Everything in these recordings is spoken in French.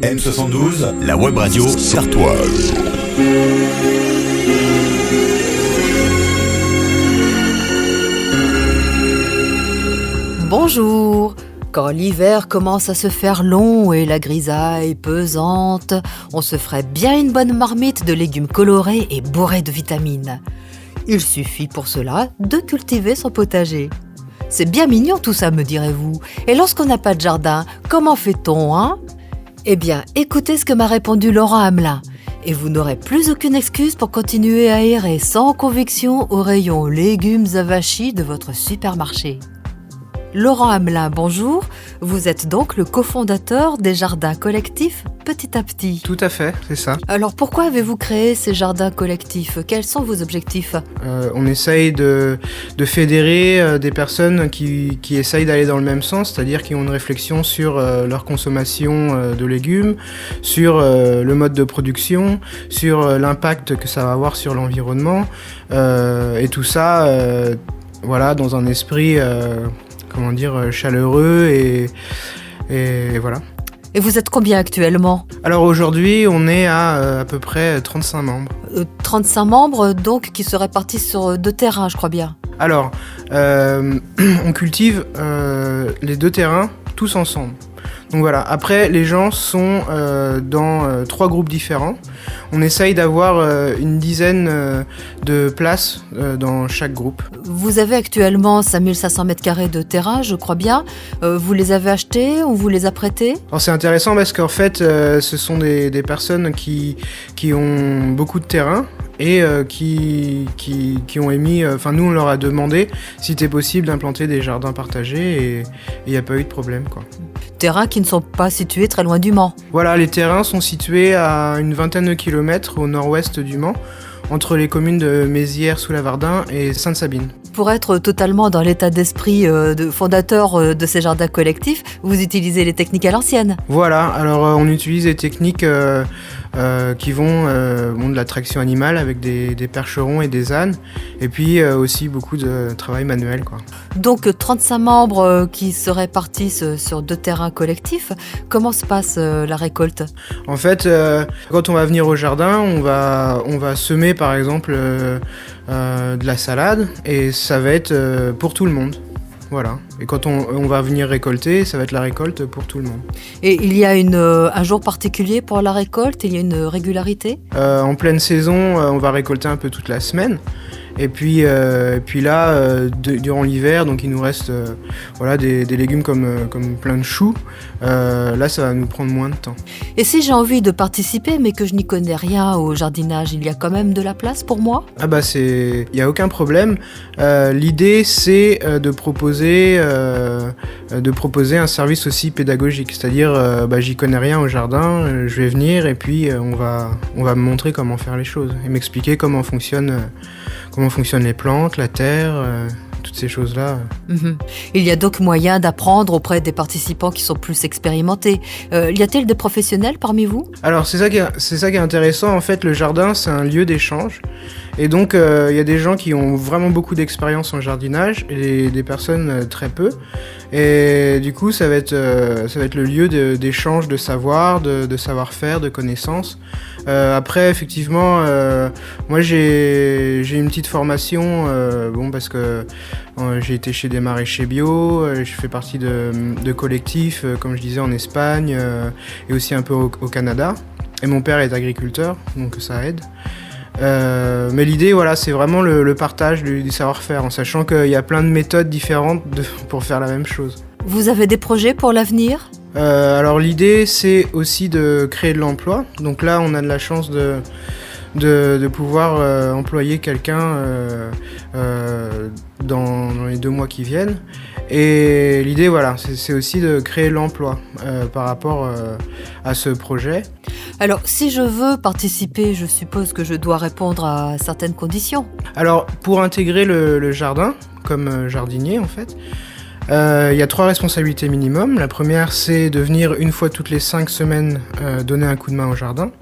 M72, la web radio sartoise. Bonjour. Quand l'hiver commence à se faire long et la grisaille pesante, on se ferait bien une bonne marmite de légumes colorés et bourrés de vitamines. Il suffit pour cela de cultiver son potager. C'est bien mignon tout ça, me direz-vous. Et lorsqu'on n'a pas de jardin, comment fait-on, hein ? Eh bien, écoutez ce que m'a répondu Laurent Hamelin. Et vous n'aurez plus aucune excuse pour continuer à errer sans conviction au rayon légumes avachis de votre supermarché. Laurent Hamelin, bonjour. Vous êtes donc le cofondateur des jardins collectifs Petit à Petit. Tout à fait, c'est ça. Alors pourquoi avez-vous créé ces jardins collectifs ? Quels sont vos objectifs ? On essaye de fédérer des personnes qui essayent d'aller dans le même sens, c'est-à-dire qui ont une réflexion sur leur consommation de légumes, sur le mode de production, sur l'impact que ça va avoir sur l'environnement, et tout ça dans un esprit chaleureux et voilà. Et vous êtes combien actuellement ? Alors aujourd'hui, on est à peu près 35 membres. 35 membres donc qui se répartissent sur 2 terrains, je crois bien. Alors, on cultive les 2 terrains tous ensemble. Donc voilà, après les gens sont dans 3 groupes différents. On essaye d'avoir une dizaine de places dans chaque groupe. Vous avez actuellement 5500 m² de terrain, je crois bien. Vous les avez achetés ou vous les a prêtés ? Alors c'est intéressant parce qu'en fait, ce sont des personnes qui ont beaucoup de terrain et qui ont émis... nous, on leur a demandé si c'était possible d'implanter des jardins partagés et il n'y a pas eu de problème, quoi. Terrains qui ne sont pas situés très loin du Mans. Voilà, les terrains sont situés à une vingtaine de kilomètres au nord-ouest du Mans, entre les communes de Mézières-sous-Lavardin et Sainte-Sabine. Pour être totalement dans l'état d'esprit de fondateur de ces jardins collectifs, vous utilisez les techniques à l'ancienne. Voilà, alors on utilise des techniques qui vont de la traction animale avec des percherons et des ânes, et puis aussi beaucoup de travail manuel, quoi. Donc 35 membres qui se répartissent sur 2 terrains collectifs, comment se passe la récolte ? En fait, quand on va venir au jardin, on va semer par exemple de la salade, et ça va être pour tout le monde. Voilà. Et quand on va venir récolter, ça va être la récolte pour tout le monde. Et il y a un jour particulier pour la récolte ? Il y a une régularité ? En pleine saison, on va récolter un peu toute la semaine. Et puis là, durant l'hiver, donc il nous reste des légumes comme plein de choux. Là, ça va nous prendre moins de temps. Et si j'ai envie de participer, mais que je n'y connais rien au jardinage, il y a quand même de la place pour moi ? Ah bah il n'y a aucun problème. L'idée, c'est de proposer un service aussi pédagogique. C'est-à-dire, j'y connais rien au jardin, je vais venir et puis on va me montrer comment faire les choses et m'expliquer comment fonctionnent les plantes, la terre, toutes ces choses-là. Il y a donc moyen d'apprendre auprès des participants qui sont plus expérimentés. Y a-t-il des professionnels parmi vous ? Alors c'est ça qui est intéressant. En fait, le jardin, c'est un lieu d'échange. Et donc, il y a des gens qui ont vraiment beaucoup d'expérience en jardinage et des personnes très peu. Et du coup, ça va être le lieu d'échange de savoir, de savoir-faire, de connaissances. Après, effectivement, moi j'ai une petite formation, parce que j'ai été chez des maraîchers bio, je fais partie de collectifs, comme je disais, en Espagne et aussi un peu au Canada. Et mon père est agriculteur, donc ça aide. Mais l'idée, c'est vraiment le partage du savoir-faire, en sachant qu'il y a plein de méthodes différentes pour faire la même chose. Vous avez des projets pour l'avenir ? Alors l'idée, c'est aussi de créer de l'emploi. Donc là, on a de la chance de pouvoir employer quelqu'un dans les 2 mois qui viennent. Et l'idée, c'est aussi de créer l'emploi par rapport à ce projet. Alors, si je veux participer, je suppose que je dois répondre à certaines conditions. Alors, pour intégrer le jardin, comme jardinier en fait, il y a 3 responsabilités minimum. La première, c'est de venir une fois toutes les 5 semaines donner un coup de main au jardin.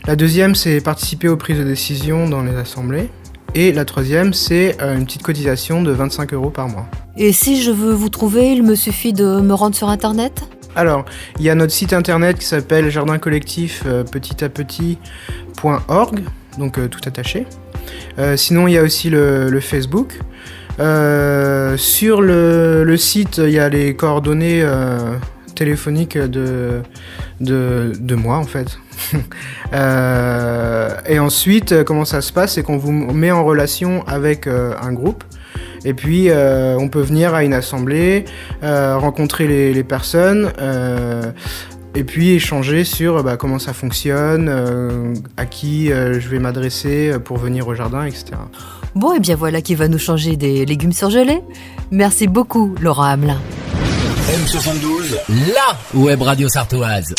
La deuxième, c'est participer aux prises de décision dans les assemblées. Et la troisième, c'est une petite cotisation de 25 € par mois. Et si je veux vous trouver, il me suffit de me rendre sur Internet ? Alors, il y a notre site internet qui s'appelle jardincollectif petit-à-petit.org, donc tout attaché. Sinon, il y a aussi le Facebook. Sur le site, il y a les coordonnées téléphoniques de moi, en fait. Et ensuite, comment ça se passe, c'est qu'on vous met en relation avec un groupe. Et puis, on peut venir à une assemblée, rencontrer les personnes, et puis échanger sur comment ça fonctionne, à qui je vais m'adresser pour venir au jardin, etc. Bon, et bien voilà qui va nous changer des légumes surgelés. Merci beaucoup, Laurent Hamelin. M72, la web radio sartoise.